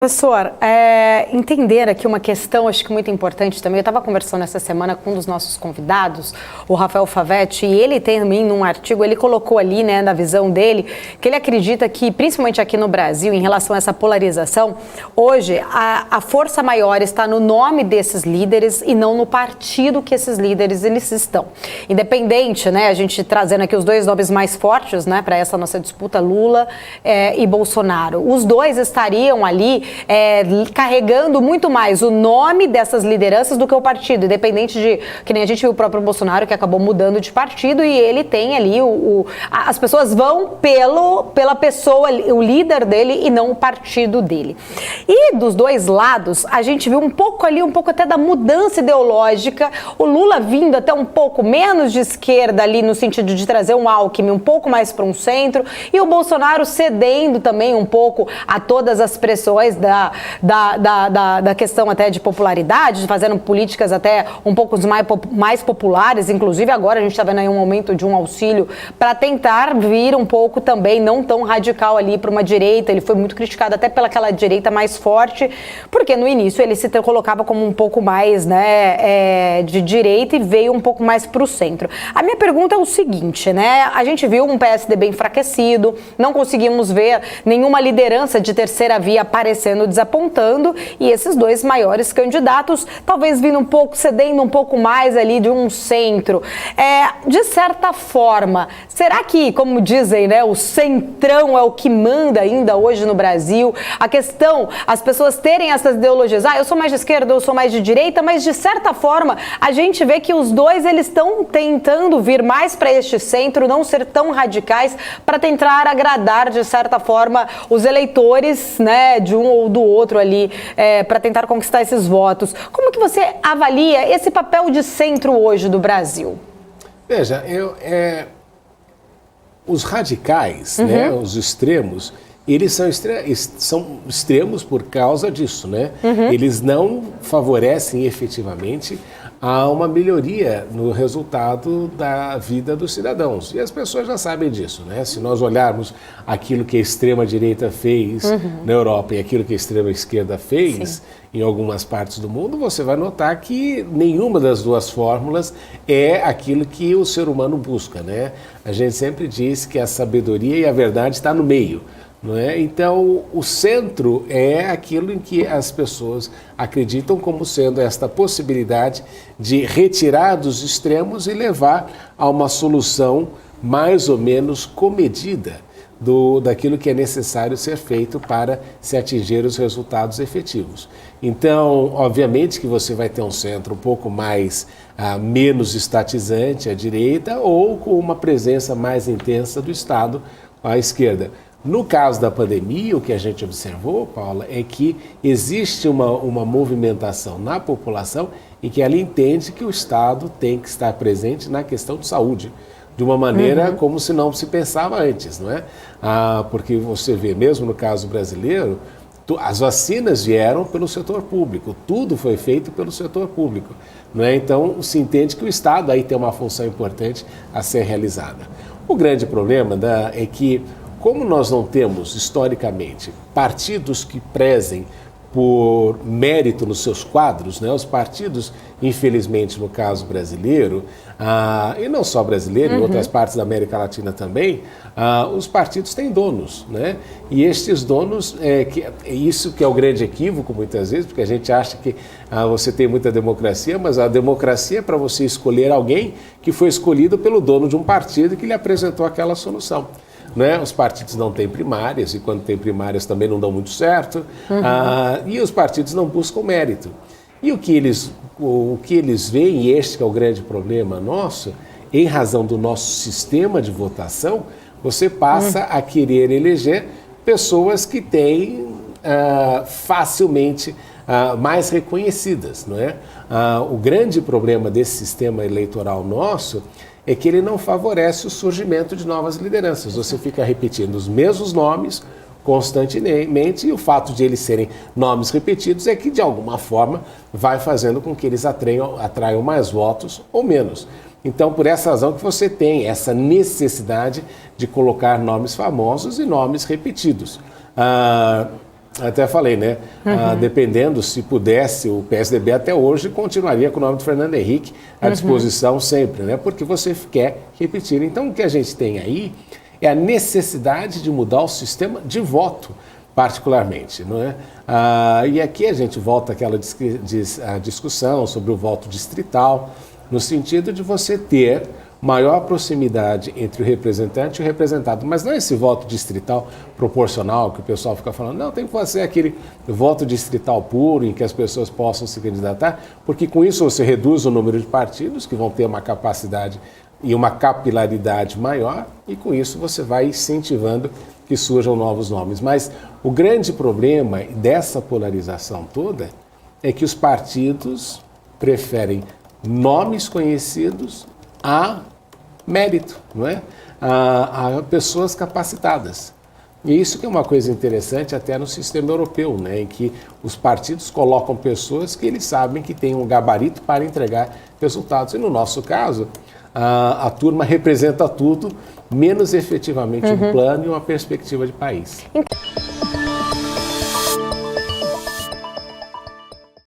Professor, entender aqui uma questão, acho que muito importante também. Eu estava conversando essa semana com um dos nossos convidados, o Rafael Favetti, e ele também, num artigo, ele colocou ali, né, na visão dele, que ele acredita que, principalmente aqui no Brasil, em relação a essa polarização, hoje a força maior está no nome desses líderes e não no partido que esses líderes eles estão. Independente, né, a gente trazendo aqui os dois nomes mais fortes, né, para essa nossa disputa, Lula e Bolsonaro. Os dois estariam ali carregando muito mais o nome dessas lideranças do que o partido, independente de, que nem a gente viu o próprio Bolsonaro, que acabou mudando de partido, e ele tem ali, as pessoas vão pela pessoa, o líder dele e não o partido dele. E dos dois lados, a gente viu um pouco ali, um pouco até da mudança ideológica, o Lula vindo até um pouco menos de esquerda ali, no sentido de trazer um Alckmin um pouco mais para um centro, e o Bolsonaro cedendo também um pouco a todas as pressões da questão até de popularidade, fazendo políticas até um pouco mais populares, inclusive agora a gente está vendo aí um aumento de um auxílio para tentar vir um pouco também, não tão radical ali para uma direita. Ele foi muito criticado até pelaquela direita mais forte, porque no início ele se colocava como um pouco mais, né, de direita e veio um pouco mais para o centro. A minha pergunta é o seguinte, né, a gente viu um PSDB enfraquecido, não conseguimos ver nenhuma liderança de terceira via aparecendo, desapontando, e esses dois maiores candidatos talvez vindo um pouco, cedendo um pouco mais ali de um centro. De certa forma, será que, como dizem, né, o centrão é o que manda ainda hoje no Brasil? A questão, as pessoas terem essas ideologias, eu sou mais de esquerda, eu sou mais de direita, mas de certa forma a gente vê que os dois eles estão tentando vir mais para este centro, não ser tão radicais, para tentar agradar de certa forma os eleitores, né, de um ou do outro ali, para tentar conquistar esses votos. Como que você avalia esse papel de centro hoje do Brasil? Veja, os radicais, né, os extremos, eles são extremos por causa disso, né? Eles não favorecem efetivamente a uma melhoria no resultado da vida dos cidadãos. E as pessoas já sabem disso, né? Se nós olharmos aquilo que a extrema-direita fez na Europa e aquilo que a extrema-esquerda fez em algumas partes do mundo, você vai notar que nenhuma das duas fórmulas é aquilo que o ser humano busca, né? A gente sempre diz que a sabedoria e a verdade estão no meio. Não é? Então, o centro é aquilo em que as pessoas acreditam como sendo esta possibilidade de retirar dos extremos e levar a uma solução mais ou menos comedida daquilo que é necessário ser feito para se atingir os resultados efetivos. Então, obviamente que você vai ter um centro um pouco mais menos estatizante à direita ou com uma presença mais intensa do Estado à esquerda. No caso da pandemia, o que a gente observou, Paula, é que existe uma movimentação na população em que ela entende que o Estado tem que estar presente na questão de saúde, de uma maneira como se não se pensava antes, não é? Porque você vê, mesmo no caso brasileiro, as vacinas vieram pelo setor público, tudo foi feito pelo setor público, não é? Então, se entende que o Estado aí tem uma função importante a ser realizada. O grande problema é que, como nós não temos, historicamente, partidos que prezem por mérito nos seus quadros, né? Os partidos, infelizmente, no caso brasileiro, e não só brasileiro, em outras partes da América Latina também, os partidos têm donos, né? E estes donos, isso que é o grande equívoco muitas vezes, porque a gente acha que você tem muita democracia, mas a democracia é para você escolher alguém que foi escolhido pelo dono de um partido que lhe apresentou aquela solução. Né? Os partidos não têm primárias, e quando tem primárias também não dão muito certo, e os partidos não buscam mérito. E o que eles veem, e este que é o grande problema nosso, em razão do nosso sistema de votação, você passa a querer eleger pessoas que têm facilmente mais reconhecidas, não é? O grande problema desse sistema eleitoral nosso é que ele não favorece o surgimento de novas lideranças. Você fica repetindo os mesmos nomes constantemente, e o fato de eles serem nomes repetidos é que, de alguma forma, vai fazendo com que eles atraiam mais votos ou menos. Então, por essa razão que você tem essa necessidade de colocar nomes famosos e nomes repetidos. Até falei, né? Dependendo, se pudesse, o PSDB até hoje continuaria com o nome de Fernando Henrique à disposição sempre, né? Porque você quer repetir. Então, o que a gente tem aí é a necessidade de mudar o sistema de voto, particularmente, não é? E aqui a gente volta àquela discussão sobre o voto distrital, no sentido de você ter maior proximidade entre o representante e o representado. Mas não é esse voto distrital proporcional que o pessoal fica falando, não, tem que fazer aquele voto distrital puro em que as pessoas possam se candidatar, porque com isso você reduz o número de partidos que vão ter uma capacidade e uma capilaridade maior, e com isso você vai incentivando que surjam novos nomes. Mas o grande problema dessa polarização toda é que os partidos preferem nomes conhecidos a mérito, não é? A pessoas capacitadas. E isso que é uma coisa interessante até no sistema europeu, né? Em que os partidos colocam pessoas que eles sabem que têm um gabarito para entregar resultados. E no nosso caso, a turma representa tudo, menos efetivamente um plano e uma perspectiva de país.